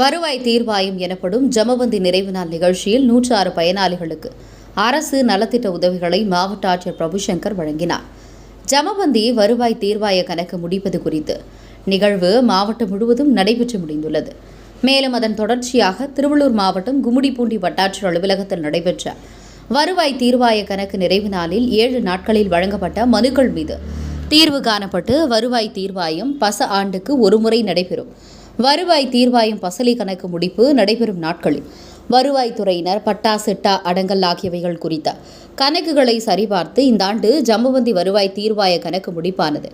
வருவாய் தீர்வாயம் எனப்படும் ஜமபந்தி நிறைவு நாள் நிகழ்ச்சியில் 106 பயனாளிகளுக்கு அரசு நலத்திட்ட உதவிகளை மாவட்ட ஆட்சியர் பிரபுசங்கர் வழங்கினார். ஜமபந்தி வருவாய் தீர்வாய கணக்கு முடிப்பது குறித்து நிகழ்வு மாவட்டம் முழுவதும் நடைபெற்று முடிந்துள்ளது. மேலும் அதன் தொடர்ச்சியாக திருவள்ளூர் மாவட்டம் கும்மிடிப்பூண்டி வட்டாட்சியர் அலுவலகத்தில் நடைபெற்ற வருவாய் தீர்வாய கணக்கு நிறைவு நாளில் 7 நாட்களில் வழங்கப்பட்ட மனுக்கள் மீது தீர்வு காணப்பட்டு வருவாய் தீர்வாயம் பச ஆண்டுக்கு ஒருமுறை நடைபெறும். வருவாய் தீர்வாயம் பசலி கணக்கு முடிப்பு நடைபெறும் நாட்களில் வருவாய்த்துறையினர் பட்டா சிட்டா அடங்கல் ஆகியவைகள் குறித்த கணக்குகளை சரிபார்த்து இந்த ஆண்டு ஜமபந்தி வருவாய் தீர்வாய கணக்கு முடிப்பானது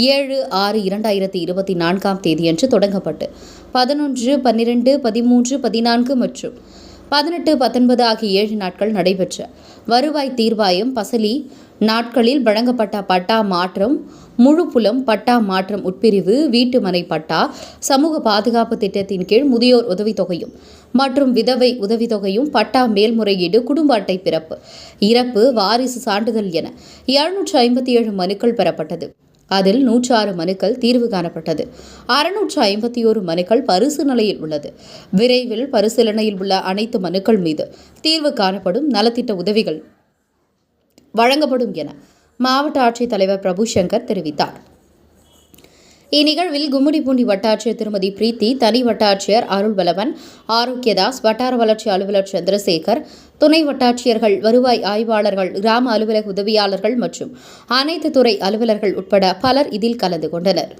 7/6/2024 தேதியன்று தொடங்கப்பட்டு 11, 12, 13, 14 மற்றும் 18, 19 ஆகிய 7 நாட்கள் நடைபெற்ற வருவாய் தீர்வாயம் பசலி நாட்களில் வழங்கப்பட்ட பட்டா மாற்றம், முழு புலம் பட்டா மாற்றம் உட்பிரிவு, வீட்டு மனை பட்டா, சமூக பாதுகாப்பு திட்டத்தின் கீழ் முதியோர் உதவித்தொகையும் மற்றும் விதவை உதவித்தொகையும், பட்டா மேல்முறையீடு, குடும்ப அட்டை பிறப்பு, இறப்பு, வாரிசு சான்றிதழ் என 757 மனுக்கள் பெறப்பட்டது. அதில் 106 மனுக்கள் தீர்வு காணப்பட்டது. 651 மனுக்கள் பரிசீலனையில் உள்ளது. விரைவில் பரிசீலனையில் உள்ள அனைத்து மனுக்கள் மீது தீர்வு காணப்படும், நலத்திட்ட உதவிகள் வழங்கப்படும் என மாவட்ட ஆட்சித்தலைவர் பிரபுசங்கர் தெரிவித்தார். இந்நிகழ்வில் கும்மிடிப்பூண்டி வட்டாட்சியர் திருமதி பிரீத்தி, தனி வட்டாட்சியர் அருள்வலவன், ஆரோக்கியதாஸ், வட்டார வளர்ச்சி அலுவலர் சந்திரசேகர், துணை வட்டாட்சியர்கள், வருவாய் ஆய்வாளர்கள், கிராம அலுவலக உதவியாளர்கள் மற்றும் அனைத்து துறை அலுவலர்கள் உட்பட பலர் இதில் கலந்து கொண்டனர்.